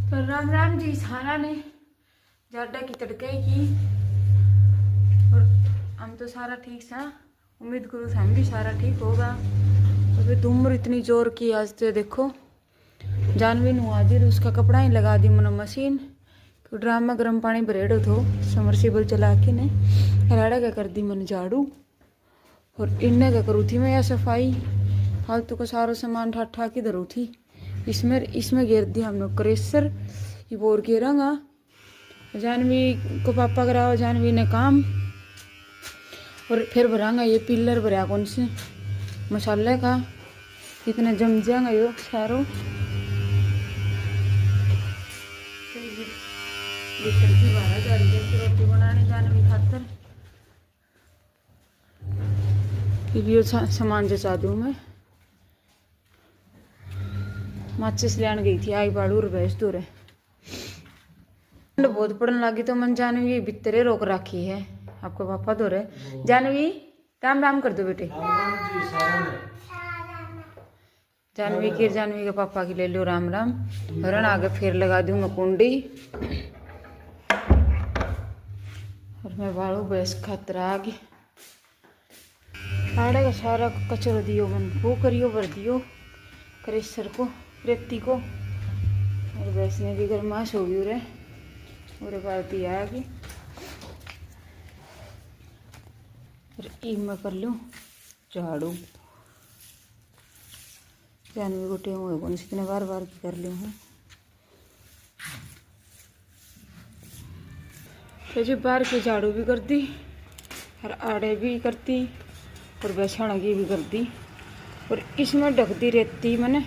तो राम राम जी सारा ने जाडा की तड़के की और हम तो सारा ठीक सा। उम्मीद करूँ हम भी सारा ठीक होगा। तो फिर धूमर इतनी जोर की आज तो देखो जानवी नुआजिर उसका कपड़ा ही लगा दी मैंने मशीन तो ड्राम में गर्म पानी भरेड़ो थो समरसीबल चला के ने राड़ा क्या कर दी मैंने झाड़ू और इन्हें क्या करूँ थी मैं या सफाई फालतू का सारा सामान ठा ठा के धरू थी। इसमें घेर दिया हम लोग क्रेशर ये बोर घेरांगा। जानवी को पापा कराओ जानवी ने काम और फिर भरांगा ये पिलर भरा कौन से मसाले का इतना जम जाएगा यो सारो। की बारह जा रही है रोटी बनाने जानवी खातर फिर सामान जचा दूँ मैं। माचिस लेने गई थी आई बाड़ू और भैंस दूर है बहुत पड़ने लगी तो मन जानवी भीतरे रोक रखी है आपको पापा दो रहे। जानवी राम राम कर दो बेटे। जानवी की जानवी के पापा की ले लो राम राम हरण आगे फिर लगा दूँ मैं कुंडी और मैं बाड़ू भैंस खातर आ गई। आड़े का सारा कचरो दियो मन वो करियो भर दियो क्रेशर को रेती को और भैंस ने भी गर्माश हो गई रे और बाल्टी आ गई और ई मैं कर लूँ झाड़ू। जानवी गोटे हुए कौन सी इतने बार बार की कर लूँ हूँ तो जो बार की झाड़ू भी कर दी और आड़े भी करती और बेसण की भी कर दी और इसमें ढक दी रेती मैंने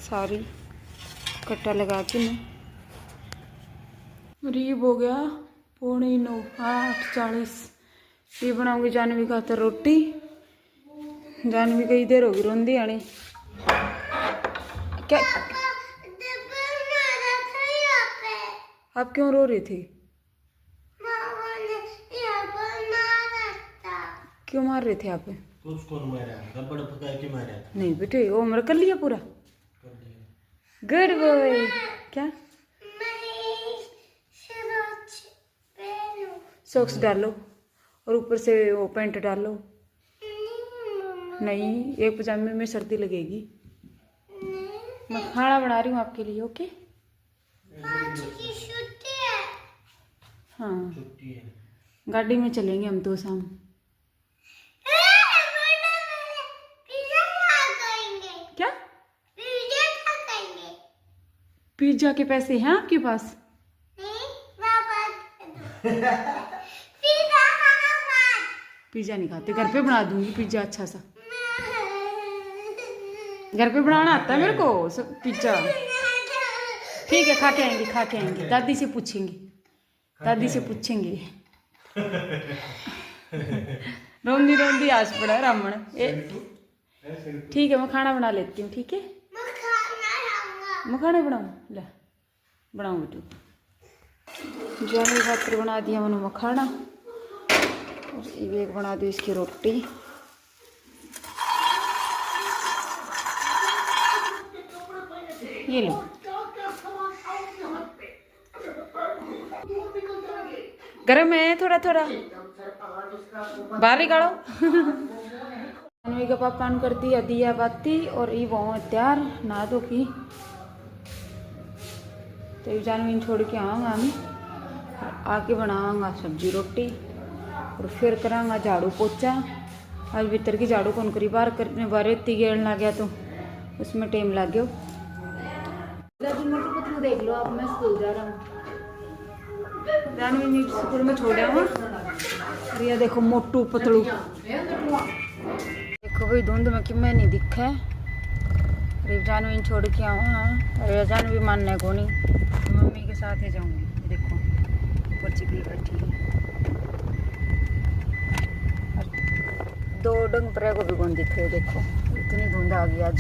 सारी कट्टा लगा के मैं रीब हो गया 9:45 8:40 ये बनाऊंगी जानवी खातर रोटी। जानवी कई देर होगी रोंदी आनी क्या आप क्यों रो रही थी क्यों मार रहे थे आप नहीं बेटे वो मेरा कर लिया पूरा गुड बॉय। क्या सॉक्स डालो और ऊपर से वो पैंट डालो नहीं एक पजामे में सर्दी लगेगी। मैं खाना बना रही हूँ आपके लिए ओके। हाँ गाड़ी में चलेंगे हम तो शाम। क्या पिज्जा के पैसे हैं आपके पास? पिज्जा नहीं खाते घर पे बना दूंगी पिज्जा अच्छा सा घर पे बनाना आता है मेरे को पिज्जा। ठीक है खा के आएंगे दादी से पूछेंगे रोंदी रोंदी आज पड़ा रामण ठीक है मैं खाना बना लेती हूँ ठीक है मैं खाना बनाऊँ ले बनाऊँ बेटू। जानवी खातर बना दिया मैंने मखाना और एक बना दी इसकी रोटी। ये लो गरम है थोड़ा थोड़ा बाहर निकालो। जानवी का पापा ने कर दिया दिया बाती और ये वो तैयार नहा दो की तो जानवी छोड़ के आऊँगा हम आके बनाऊँगा सब्जी रोटी और फिर करांगा झाड़ू पोछा। आज भीतर की झाड़ू कौन करी बाहर करने बार इतनी गेड़ लग गया तो उसमें टाइम लग गया। मोटू पतलू देख लो अब मैं स्कूल जा रहा हूँ जानवी ने स्कूल में छोड़ा हूँ और ये देखो मोटू पतलू देखो भाई धुंध में कि मैं नहीं दिखा है जानवी छोड़ के आऊँ। हाँ अरे जानवी मानने को नहीं मम्मी के साथ ही जाऊँगी। देखो ऊपर चिपली बैठी है दो डंग पर को भी कौन दिख रहे देखो इतनी धुंध आ गई आज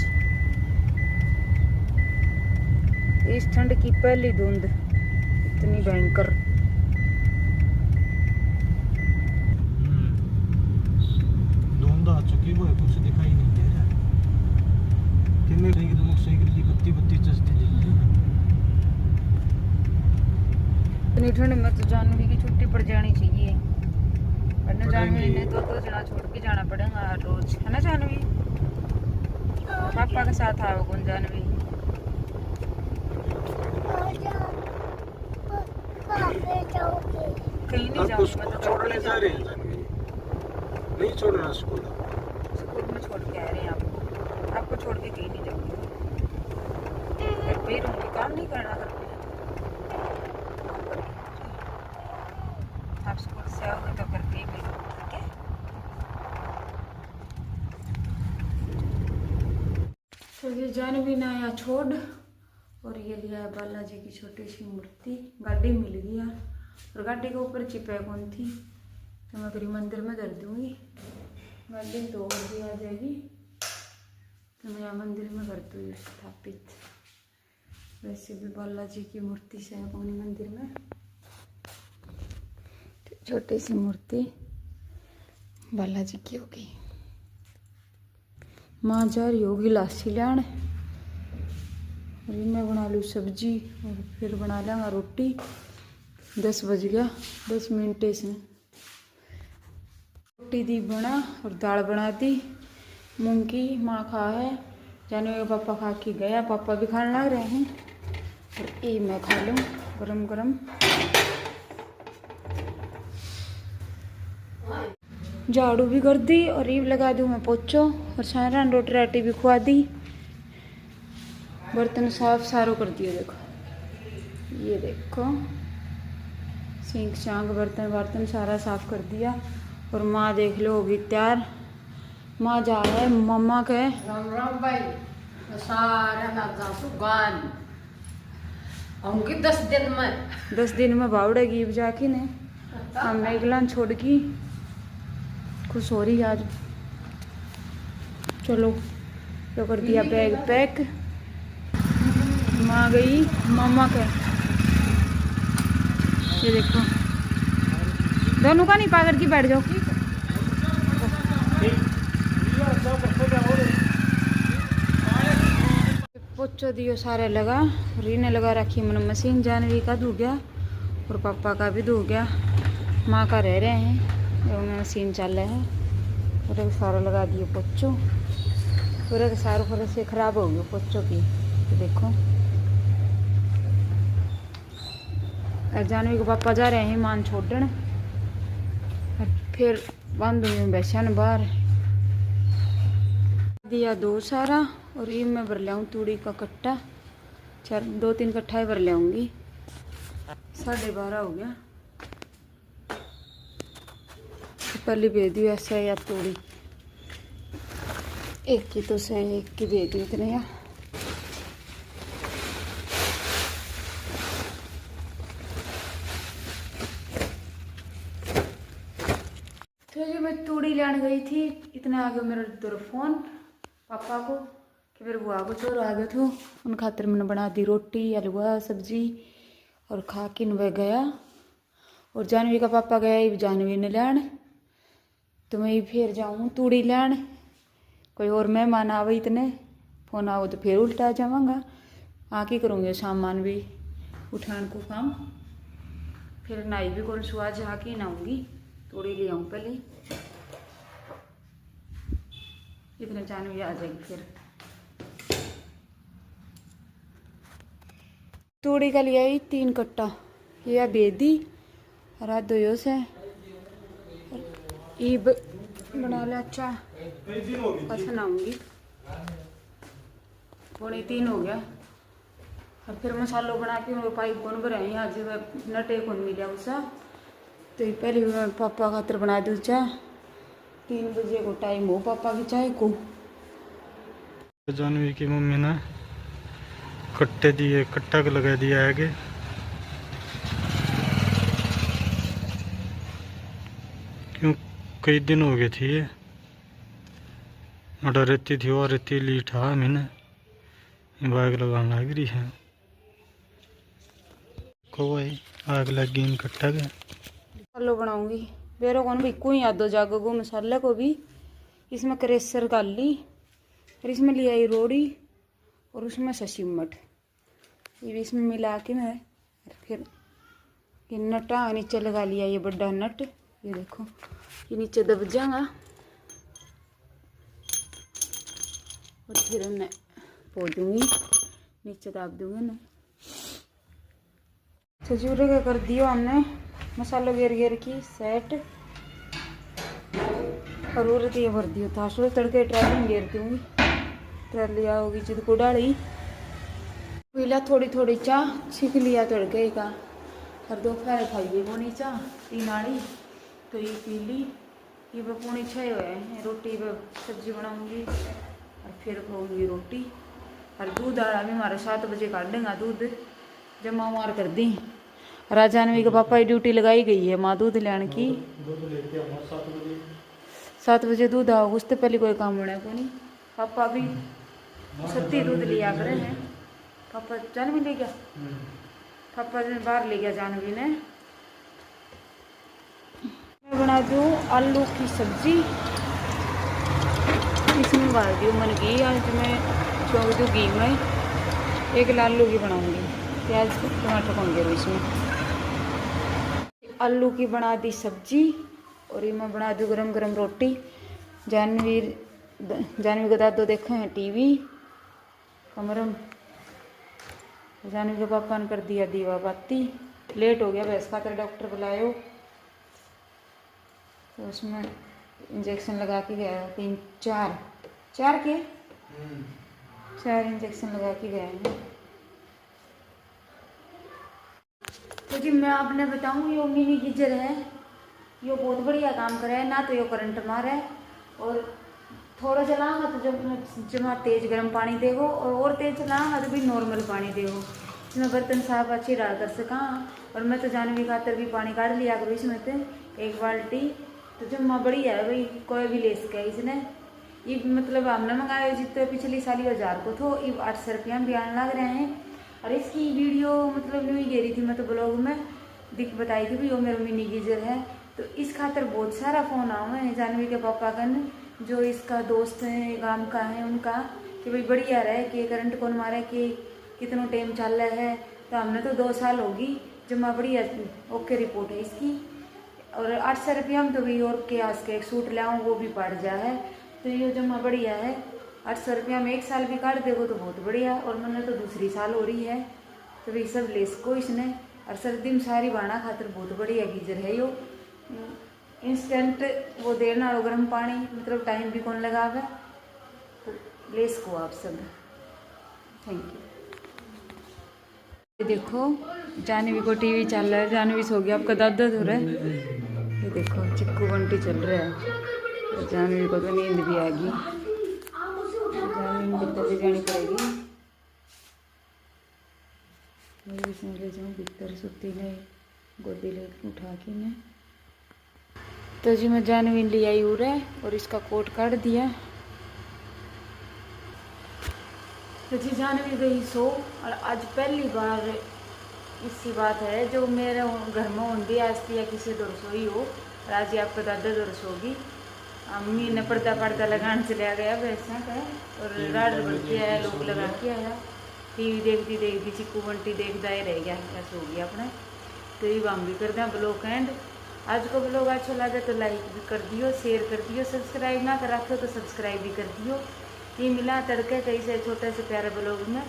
इस ठंड की पहली धुंध इतनी भयंकर। धुंध आ चुकी वो कुछ दिखाई नहीं दे रहा कितने की तो मोटरसाइकिल की बत्ती चस्ती दिखती है। इतनी ठंड में तो जानवी की छुट्टी पड़ जानी चाहिए, वरना जानवी ने तो जना छोड़ के जाना पड़ेगा हर रोज, है ना जानवी? पापा के साथ आओ कौन जानवी? कहीं नहीं आपको जाऊंगी मैं तो। छोड़ने जा रहे हैं जानवी, नहीं छोड़ना स्कूल। स्कूल में छोड़ के आ रहे हैं आपको छोड़ के कहीं नहीं जाऊंगी, घर पे ही रहूंगी, काम नहीं करना घर पे। आप स्कूल से आओगे तो घर पे ही मिलोगे, ठीक है? तो ये जानवी ने आया छोड़, और ये लिया है बालाजी की छोटी सी मूर्ति, गाड़ी मिल गया, और गाड़ी के ऊपर चिपै कौन थी, तो मैं करीब मंदिर में धर दूंगी, गाड़ी तो और भी आ जाएगी, तो मैं यहाँ मंदिर में कर दूँगी स्थापित। वैसे भी बालाजी की मूर्ति से है कौन मंदिर में, छोटी सी मूर्ति बालाजी की होगी। माँ जा रही होगी लासी लान, अभी मैं बना लूँ सब्जी और फिर बना लेंगे रोटी। 10 बज गया, 10 मिनट इसमें। रोटी दी बना और दाल बना दी मूंग की, माँ खा है, जाने के पापा खा के गया, पापा भी खाने लग रहे हैं, और ये मैं खा लूँ गरम गरम। झाड़ू भी कर दी और ईब लगा दूँ मैं पोचो, और सारा रोटी राटी भी खुआ दी, बर्तन साफ सारो कर दिए। देखो ये देखो, सिंक शांक बर्तन बर्तन सारा साफ कर दिया। और माँ देख लो होगी तैयार, माँ जा रहा है मम्मा के। राम राम भाई, सारा नाचा सुगान आऊंगी 10 दिन में। 10 दिन में बावड़ेगी अब जाके ने, हम मेघलान छोड़ की खुश हो रही आज। चलो तो कर दिया बैग पैक, माँ गई मम्मा के। ये देखो दोनों का नहीं पाकर की बैठ जाओ। पोचो दियो सारे लगा, रीने लगा रखी मैंने मशीन, जानवी का धो गया और पापा का भी धो गया, माँ का रह रहे हैं, और मशीन चल रहा है। और एक सारा लगा दिए पोचो, और एक सारा फर्श से खराब हो गया पोचो की। तो देखो जानवी के पापा जा रहे हैं मान छोड़ने, फिर बंद हुई बैसन बाहर दिया 2 सारा। और ये मैं भर लाऊँ तूड़ी का कट्टा, 2-3 कट्ठा ही भर लाऊंगी। 12:30 हो गया, तो पहले भेज दी ऐसा या तूड़ी, एक की तो से एक की भेज दी इतने या। तो जो मैं तूड़ी लेने गई थी, इतना आ गया मेरा इधर फोन पापा को कि मेरे बुआ को चोर आ गया था, उन खातर मैंने बना दी रोटी हलवा सब्जी और खा के वह गया। और जानवी का पापा गया जानवी ने लैन, तो मैं फिर जाऊँ तूड़ी लैन, कोई और मेहमान आवे इतने फोन आओ तो फिर उल्टा जाऊँगा, आके करूँगी सामान भी उठाने को काम। फिर नाई भी कौन सुहा जाके नहाऊंगी, तूड़ी ले आऊँ पहले, इतने जानवी आ जाएगी। फिर तूड़ी का लिया ही 3 कट्टा, ये बेदी रात दो से ईब बना लिया। अच्छा पसंद आऊँगी, 2:45 हो गया। और फिर मसालों बना के वो पाइप कौन बनाई आज नटे कौन मिला उसा, तो पहले मैं पापा खातर बना दूँ चाय। 3 बजे को टाइम हो पापा की चाय को। जानवी की मम्मी ने कट्टे दिए, कट्टा को लगा दिया आगे, क्यों कई दिन हो गए थी ये अड़ा रहती थी, और रहती ली ठा मैंने बाग लगाने लग रही है को भाई, आग लगी इन कट्टा के। मसालो बनाऊंगी बेरो कौन भी कोई याद हो जागो गो मसाले को भी, इसमें क्रेसर कर ली, फिर इसमें लिया ये रोड़ी और उसमें ससीमट, ये भी इसमें मिला के मैं फिर कि नटा नीचे लगा लिया, ये बड़ा नट, ये देखो ये नीचे दब जाएगा और फिर उन्हें पो दूंगी, नीचे दाब दूंगी ना। खजूरे का कर दियो हमने मसाला घेर घेर की सेट, और उरत ये भर दियो था सो तड़के ट्रैली में घेर दूंगी, ट्रैली आओगी जिद को डाली पीला थोड़ी थोड़ी चाह छिक लिया तड़के का, और दोपहर खाइए वो नहीं चाह 3 आड़ी तो ये पी ली। ये 5:45 हुए हैं, रोटी सब्जी बनाऊंगी और फिर खाऊंगी रोटी। और दूध आड़ा भी हमारे 7 बजे काट देंगे, दूध जमा मार कर दी। राजानवी के पापा की ड्यूटी लगाई गई है माँ दूध लेने की, 7 बजे दूध आओ, उससे पहले कोई काम होना को नहीं। पापा भी सत्ती दूध लिया करे हैं, पापा जानवी ले गया, पापा ने बाहर ले गया जानवी ने। मैं बना दूँ आलू की सब्जी, इसमें डाल दूँ मन घी, आज मैं छोड़ दूँ घी में, 1 आलू की बनाऊंगी, प्याज टमाटर होंगे इसमें। आलू की बना दी सब्जी और ये मैं बना दूँ गरम गरम रोटी। जानवी का दादो देखे हैं टीवी कमरे में, जानवी के पापा ने कर दिया दीवा बाती, लेट हो गया भैंस खातर डॉक्टर बुलायो तो उसमें इंजेक्शन लगा के गया, 4 के 4 इंजेक्शन लगा के गए हैं। तो जी मैं आपने बताऊँ ये मिनी गीजर है, ये बहुत बढ़िया काम करे है, ना तो ये करंट मारे और थोड़ा चलाऊंगा तो जब तेज गर्म पानी देगो, और तेज चलाऊंगा तो भी नॉर्मल पानी देगो। इसमें बर्तन साफ अच्छी डाल कर सका, और मैं तो जानवी खातर भी पानी काट लिया करो इसमें से 1 बाल्टी, तो जमा बढ़िया है भाई, कोई भी ले सके इसने। ये मतलब हमने मंगाया जितने पिछली साल 1000 को तो ये 800 रुपया में भी आने लग रहे हैं। और इसकी वीडियो मतलब यूँ ही घेरी थी मैं तो ब्लॉग में बताई थी भी वो मेरा मिनी गीजर है, तो इस खातर बहुत सारा फ़ोन आओ है जानवी के पापा का जो इसका दोस्त है गांव का है उनका, कि भाई बढ़िया रहे कि करंट कौन मारे कि कितना टाइम चल रहा है। तो हमने तो 2 साल होगी जमा बढ़िया ओके रिपोर्ट है इसकी। और 800 रुपया में तो भाई और के आस के एक सूट लाऊँ वो भी पड़ जा है, तो ये जमा बढ़िया है। 800 रुपया में 1 साल भी काट देगो तो बहुत बढ़िया, और मैंने तो दूसरी साल हो रही है तो भाई सब लेस को इसने। और सर्दी में सारी बाना खातर बहुत बढ़िया गीजर है यो, इंस्टेंट वो देना और गर्म पानी मतलब टाइम भी कौन लगावे, तो लेस को आप सब। Thank you. ये देखो जानवी को टीवी चल रहा है, जानवी सो गया, आपका दादा हो रहा है। ये देखो चिक्कू बंटी चल रहा है, तो जानवी को तो नींद भी आ गई, जानवी में भीतर ले जानी पड़ेगी, मैं इसमें ले जाऊँ भीतर, सुती नहीं गोदी ले उठा के मैं। तो जी मैं जानवी ले आई उरे और इसका कोट काट दिया। तो जी जानवी गई सो, और आज पहली बार इसी बात है जो मेरे घर में होंगी आज या किसी दौर सोई हो, और आज ही आपका दादा दौर सोगी। अम्मी ने पर्दा लगाने चला गया वैसा का, और राड बढ़ती है लोग लगा के आया, टीवी देखती देखती चिक्कू बंटी देखता ही रह गया, ऐसा हो गया अपने। तो ये हम भी कर दें ब्लॉग एंड। आज को ब्लॉग अच्छा लगा तो लाइक भी कर दियो, शेयर कर दियो, सब्सक्राइब ना कर रखो तो सब्सक्राइब भी कर दियो। ये मिला तड़के कई से छोटे से प्यारे ब्लॉग में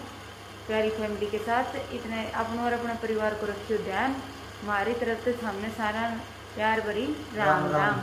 प्यारी फैमिली के साथ। इतने अपनों और अपने परिवार को रखियो ध्यान, हमारी तरफ से सामने सारा प्यार भरी राम राम।